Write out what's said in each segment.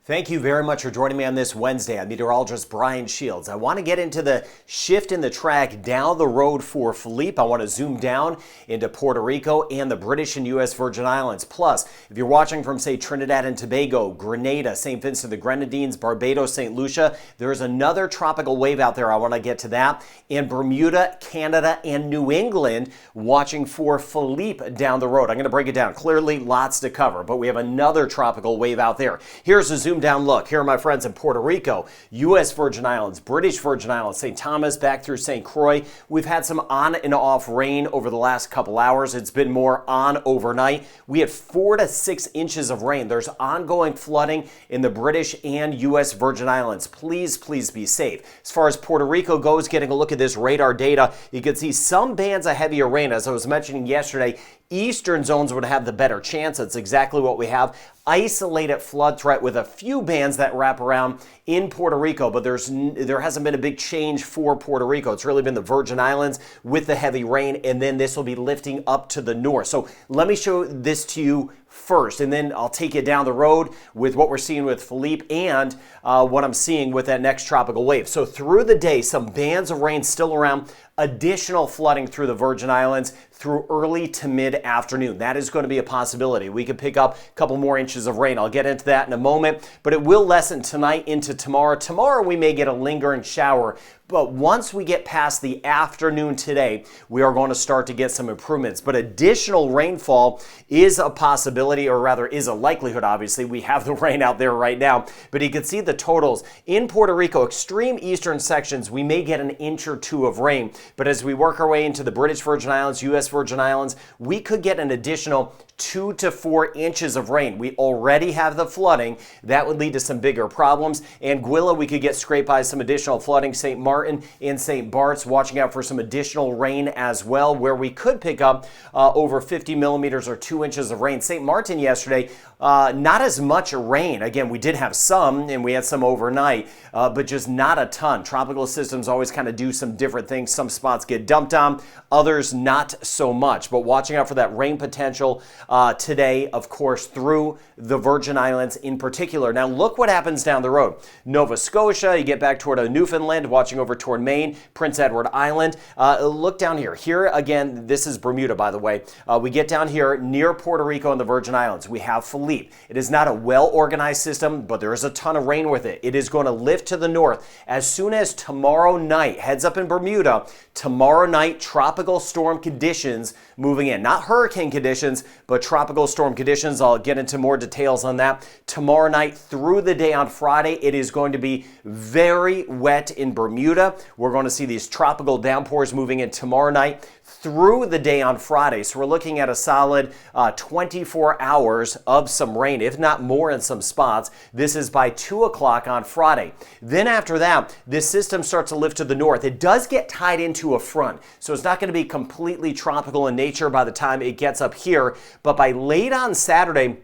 Thank you very much for joining me on this Wednesday. I'm meteorologist Brian Shields. I want to get into the shift in the track down the road for Philippe. I want to zoom down into Puerto Rico and the British and U.S. Virgin Islands. Plus, if you're watching from, say, Trinidad and Tobago, Grenada, St. Vincent the Grenadines, Barbados, St. Lucia, there's another tropical wave out there. I want to get to that. And Bermuda, Canada, and New England, watching for Philippe down the road. I'm going to break it down. Clearly, lots to cover, but we have another tropical wave out there. Here's a zoom down look. Here are my friends in Puerto Rico, U.S. Virgin Islands, British Virgin Islands, St. Thomas, back through St. Croix. We've had some on and off rain over the last couple hours. It's been more on overnight. We had 4 to 6 inches of rain. There's ongoing flooding in the British and U.S. Virgin Islands. Please be safe. As far as Puerto Rico goes, getting a look at this radar data, you can see some bands of heavier rain. As I was mentioning yesterday, eastern zones would have the better chance. That's exactly what we have. Isolated flood threat with a few bands that wrap around in Puerto Rico, but there hasn't been a big change for Puerto Rico. It's really been the Virgin Islands with the heavy rain, and then this will be lifting up to the north. So let me show this to you first, and then I'll take you down the road with what we're seeing with Philippe and what I'm seeing with that next tropical wave. So through the day, some bands of rain still around, additional flooding through the Virgin Islands through early to mid-afternoon. That is going to be a possibility. We could pick up a couple more inches of rain. I'll get into that in a moment, but it will lessen tonight into tomorrow. Tomorrow we may get a lingering shower, but once we get past the afternoon today, we are going to start to get some improvements. But additional rainfall is a possibility, or rather is a likelihood, obviously. We have the rain out there right now, but you can see the totals. In Puerto Rico, extreme eastern sections, we may get an inch or two of rain. But as we work our way into the British Virgin Islands, U.S. Virgin Islands, we could get an additional 2 to 4 inches of rain. We already have the flooding. That would lead to some bigger problems. Anguilla, we could get scraped by some additional flooding. St. Martin and St. Bart's, watching out for some additional rain as well, where we could pick up over 50 millimeters or 2 inches of rain. St. Martin yesterday, not as much rain. Again, we did have some, and we had some overnight, but just not a ton. Tropical systems always kind of do some different things. Some spots get dumped on, others not so much. But watching out for that rain potential today, of course, through the Virgin Islands in particular. Now, look what happens down the road. Nova Scotia, you get back toward Newfoundland, watching over toward Maine, Prince Edward Island. Look down here. Here, again, this is Bermuda, by the way. We get down here near Puerto Rico and the Virgin Islands. We have Philippe. It is not a well-organized system, but there is a ton of rain with it. It is going to lift to the north as soon as tomorrow night. Heads up in Bermuda, tomorrow night, tropical storm conditions moving in. Not hurricane conditions, but tropical storm conditions. I'll get into more details on that. Tomorrow night through the day on Friday, it is going to be very wet in Bermuda. We're going to see these tropical downpours moving in tomorrow night through the day on Friday. So we're looking at a solid 24 hours of some rain, if not more in some spots. This is by 2 o'clock on Friday. Then after that, this system starts to lift to the north. It does get tied into a front, so it's not going to be completely tropical in nature by the time it gets up here. But by late on Saturday,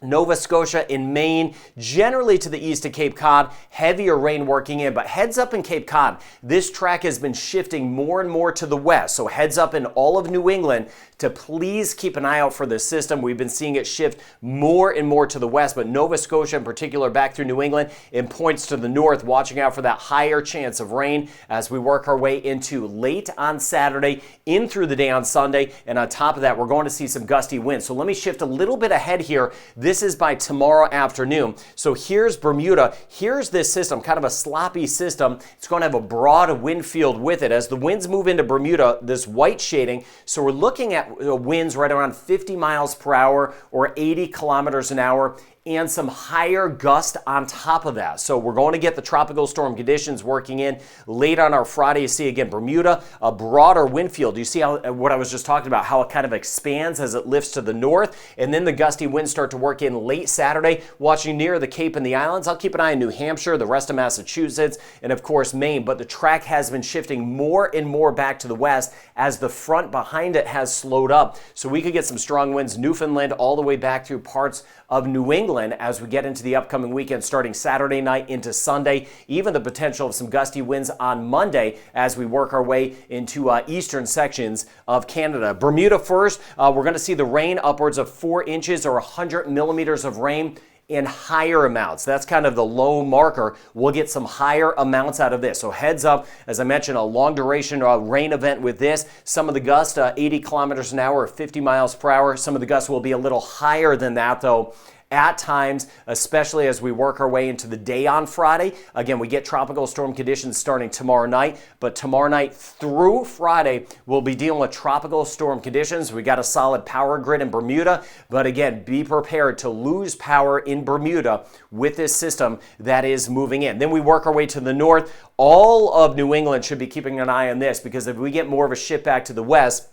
Nova Scotia in Maine, generally to the east of Cape Cod, heavier rain working in, but heads up in Cape Cod, this track has been shifting more and more to the west, so heads up in all of New England to please keep an eye out for this system. We've been seeing it shift more and more to the west, but Nova Scotia in particular back through New England and points to the north, watching out for that higher chance of rain as we work our way into late on Saturday, in through the day on Sunday, and on top of that, we're going to see some gusty winds. So let me shift a little bit ahead here. This is by tomorrow afternoon. So here's Bermuda. Here's this system, kind of a sloppy system. It's going to have a broad wind field with it. As the winds move into Bermuda, this white shading, so we're looking at winds right around 50 miles per hour or 80 kilometers an hour, and some higher gust on top of that. So we're going to get the tropical storm conditions working in late on our Friday. You see again Bermuda, a broader wind field. You see how what I was just talking about, how it kind of expands as it lifts to the north, and then the gusty winds start to work in late Saturday. Watching near the Cape and the islands, I'll keep an eye on New Hampshire, the rest of Massachusetts, and of course Maine. But the track has been shifting more and more back to the west as the front behind it has slowed up. So we could get some strong winds, Newfoundland all the way back through parts of New England as we get into the upcoming weekend, starting Saturday night into Sunday. Even the potential of some gusty winds on Monday as we work our way into eastern sections of Canada. Bermuda first, we're going to see the rain upwards of 4 inches or 100 millimeters of rain and higher amounts. That's kind of the low marker. We'll get some higher amounts out of this. So heads up, as I mentioned, a long duration rain event with this. Some of the gusts, 80 kilometers an hour, 50 miles per hour. Some of the gusts will be a little higher than that though. At times, especially as we work our way into the day on Friday. Again, we get tropical storm conditions starting tomorrow night, but tomorrow night through Friday, we'll be dealing with tropical storm conditions. We got a solid power grid in Bermuda, but again, be prepared to lose power in Bermuda with this system that is moving in. Then we work our way to the north. All of New England should be keeping an eye on this, because if we get more of a shift back to the west,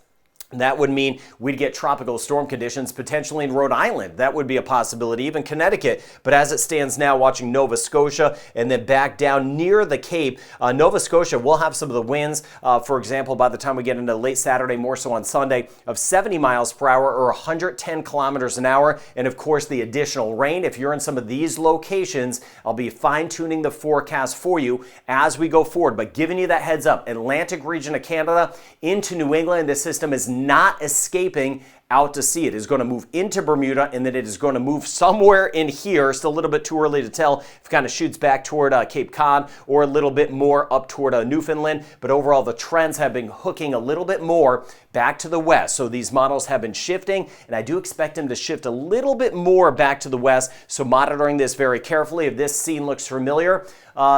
that would mean we'd get tropical storm conditions potentially in Rhode Island. That would be a possibility, even Connecticut. But as it stands now, watching Nova Scotia and then back down near the Cape, Nova Scotia will have some of the winds, for example, by the time we get into late Saturday, more so on Sunday, of 70 miles per hour or 110 kilometers an hour. And of course, the additional rain. If you're in some of these locations, I'll be fine-tuning the forecast for you as we go forward. But giving you that heads up, Atlantic region of Canada into New England, this system is not escaping out to sea. It is going to move into Bermuda, and then it is going to move somewhere in here. Still a little bit too early to tell if it kind of shoots back toward Cape Cod or a little bit more up toward Newfoundland. But overall, the trends have been hooking a little bit more back to the west. So these models have been shifting, and I do expect them to shift a little bit more back to the west. So monitoring this very carefully. If this scene looks familiar,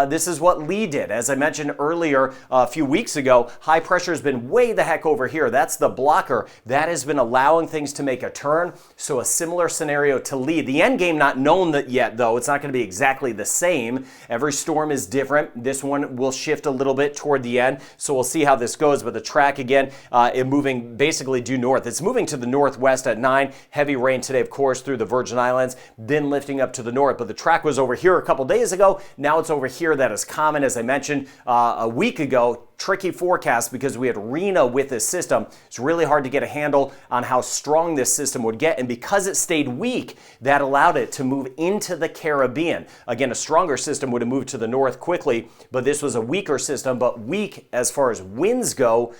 this is what Lee did. As I mentioned earlier a few weeks ago, high pressure has been way the heck over here. That's the blocker. That has been allowing things to make a turn. So a similar scenario to Lee. The end game not known that yet, though. It's not going to be exactly the same. Every storm is different. This one will shift a little bit toward the end. So we'll see how this goes. But the track, again, it moving basically due north. It's moving to the northwest at 9. Heavy rain today, of course, through the Virgin Islands, then lifting up to the north. But the track was over here a couple days ago. Now it's over here. That is common, as I mentioned a week ago. Tricky forecast because we had Rena with this system. It's really hard to get a handle on how strong this system would get, and because it stayed weak, that allowed it to move into the Caribbean. Again, a stronger system would have moved to the north quickly, but this was a weaker system, but weak as far as winds go,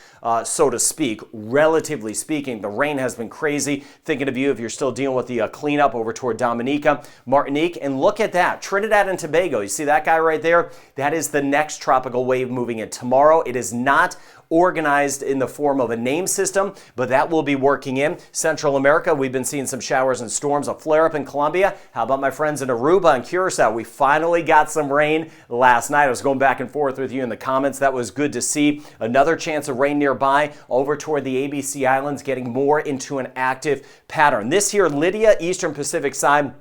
so to speak, relatively speaking. The rain has been crazy. Thinking of you if you're still dealing with the cleanup over toward Dominica, Martinique, and look at that, Trinidad and Tobago. You see that guy right there? That is the next tropical wave moving in tomorrow. It is not organized in the form of a name system, but that will be working in. Central America, we've been seeing some showers and storms, a flare-up in Colombia. How about my friends in Aruba and Curacao? We finally got some rain last night. I was going back and forth with you in the comments. That was good to see. Another chance of rain nearby over toward the ABC Islands, getting more into an active pattern. This here, Lydia, Eastern Pacific side,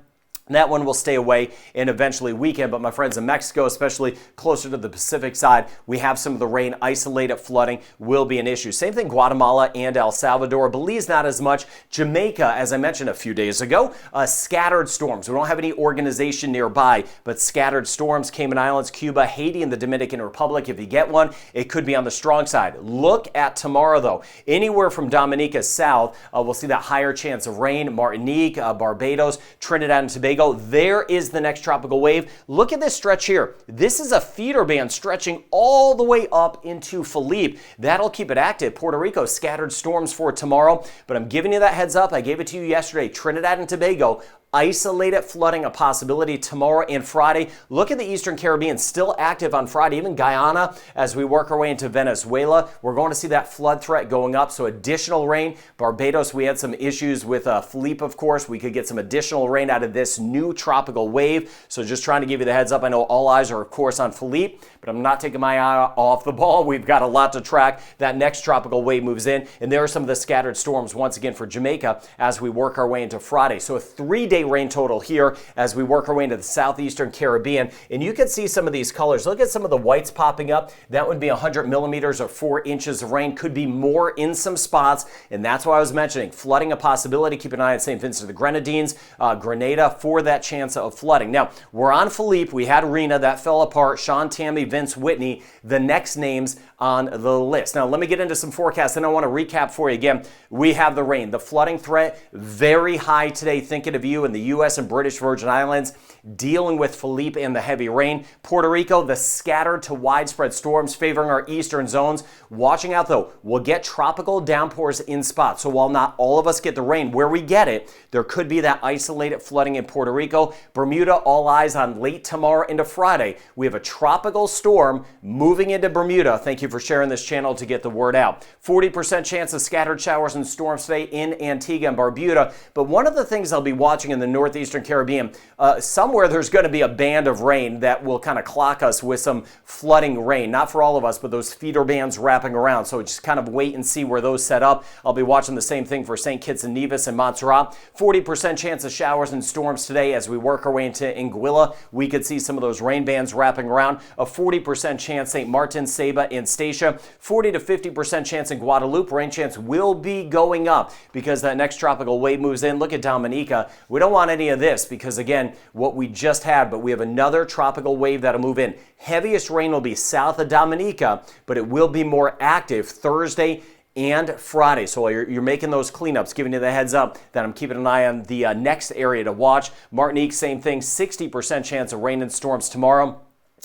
that one will stay away and eventually weaken. But my friends in Mexico, especially closer to the Pacific side, we have some of the rain. Isolated flooding will be an issue. Same thing Guatemala and El Salvador. Belize not as much. Jamaica, as I mentioned a few days ago, scattered storms. We don't have any organization nearby, but scattered storms. Cayman Islands, Cuba, Haiti, and the Dominican Republic. If you get one, it could be on the strong side. Look at tomorrow, though. Anywhere from Dominica south, we'll see that higher chance of rain. Martinique, Barbados, Trinidad and Tobago. There is the next tropical wave. Look at this stretch here. This is a feeder band stretching all the way up into Philippe. That'll keep it active. Puerto Rico, scattered storms for tomorrow. But I'm giving you that heads up. I gave it to you yesterday. Trinidad and Tobago, isolated flooding a possibility tomorrow and Friday. Look at the Eastern Caribbean, still active on Friday. Even Guyana, as we work our way into Venezuela, we're going to see that flood threat going up. So additional rain. Barbados, we had some issues with Philippe, of course. We could get some additional rain out of this new tropical wave. So just trying to give you the heads up. I know all eyes are, of course, on Philippe, but I'm not taking my eye off the ball. We've got a lot to track. That next tropical wave moves in, and there are some of the scattered storms once again for Jamaica as we work our way into Friday. So a 3-day rain total here as we work our way into the southeastern Caribbean. And you can see some of these colors. Look at some of the whites popping up. That would be 100 millimeters or 4 inches of rain. Could be more in some spots. And that's why I was mentioning flooding a possibility. Keep an eye on St. Vincent of the Grenadines, Grenada for that chance of flooding. Now, we're on Philippe. We had Rena. That fell apart. Sean, Tammy, Vince, Whitney. The next names on the list. Now, let me get into some forecasts, and I want to recap for you again. We have the rain. The flooding threat, very high today. Thinking of you in the U.S. and British Virgin Islands, dealing with Philippe and the heavy rain. Puerto Rico, the scattered to widespread storms favoring our eastern zones. Watching out though, we'll get tropical downpours in spots. So while not all of us get the rain, where we get it, there could be that isolated flooding in Puerto Rico. Bermuda, all eyes on late tomorrow into Friday. We have a tropical storm moving into Bermuda. Thank you for sharing this channel to get the word out. 40% chance of scattered showers and storms today in Antigua and Barbuda. But one of the things I'll be watching in the northeastern Caribbean, somewhere there's going to be a band of rain that will kind of clock us with some flooding rain. Not for all of us, but those feeder bands wrapping around. So just kind of wait and see where those set up. I'll be watching the same thing for St. Kitts and Nevis and Montserrat. 40% chance of showers and storms today as we work our way into Anguilla. We could see some of those rain bands wrapping around. A 40% chance St. Martin, Saba, and Statia. 40 to 50% chance in Guadeloupe. Rain chance will be going up because that next tropical wave moves in. Look at Dominica. We don't want any of this because, again, what we just had, but we have another tropical wave that'll move in. Heaviest rain will be south of Dominica, but it will be more active Thursday and Friday. So while you're making those cleanups, giving you the heads up that I'm keeping an eye on the next area to watch. Martinique, same thing, 60% chance of rain and storms tomorrow.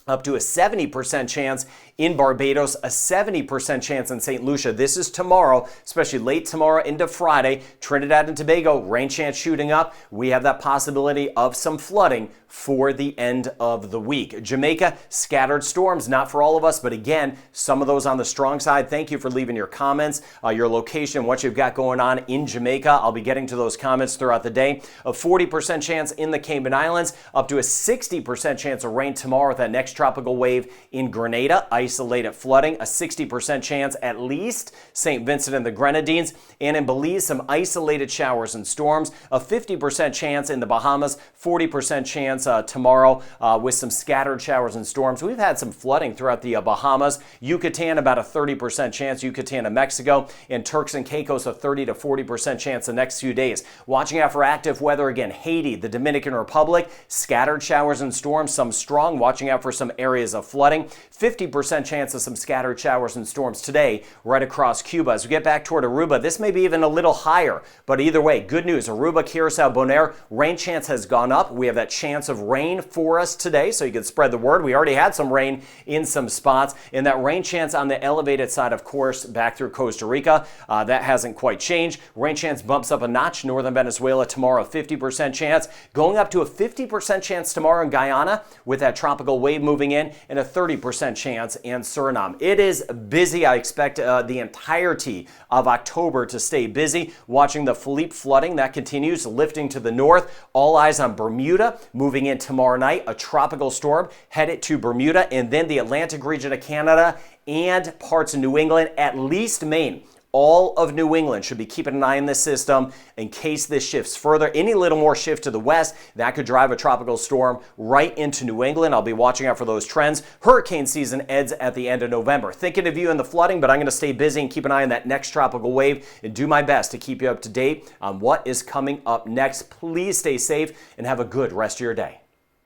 Up to a 70% chance in Barbados, a 70% chance in St. Lucia. This is tomorrow, especially late tomorrow into Friday. Trinidad and Tobago, rain chance shooting up. We have that possibility of some flooding for the end of the week. Jamaica, scattered storms, not for all of us, but again, some of those on the strong side. Thank you for leaving your comments, your location, what you've got going on in Jamaica. I'll be getting to those comments throughout the day. A 40% chance in the Cayman Islands, up to a 60% chance of rain tomorrow with that next tropical wave in Grenada. Isolated flooding, a 60% chance at least. St. Vincent and the Grenadines, and in Belize, some isolated showers and storms. A 50% chance in the Bahamas, 40% chance tomorrow with some scattered showers and storms. We've had some flooding throughout the Bahamas. Yucatan, about a 30% chance. Yucatan of Mexico, and Turks and Caicos, a 30 to 40% chance the next few days. Watching out for active weather again. Haiti, the Dominican Republic, scattered showers and storms, some strong. Watching out for some areas of flooding. 50% chance of some scattered showers and storms today right across Cuba. As we get back toward Aruba, this may be even a little higher, but either way, good news. Aruba, Curacao, Bonaire, rain chance has gone up. We have that chance of rain for us today, so you can spread the word. We already had some rain in some spots, and that rain chance on the elevated side, of course, back through Costa Rica, that hasn't quite changed. Rain chance bumps up a notch. Northern Venezuela tomorrow, 50% chance, going up to a 50% chance tomorrow in Guyana with that tropical wave moving in, and a 30% chance in Suriname. It is busy. I expect the entirety of October to stay busy. Watching the Philippe flooding, that continues, lifting to the north. All eyes on Bermuda, moving in tomorrow night. A tropical storm headed to Bermuda, and then the Atlantic region of Canada and parts of New England, at least Maine. All of New England should be keeping an eye on this system in case this shifts further. Any little more shift to the west, that could drive a tropical storm right into New England. I'll be watching out for those trends. Hurricane season ends at the end of November. Thinking of you in the flooding, but I'm going to stay busy and keep an eye on that next tropical wave and do my best to keep you up to date on what is coming up next. Please stay safe and have a good rest of your day.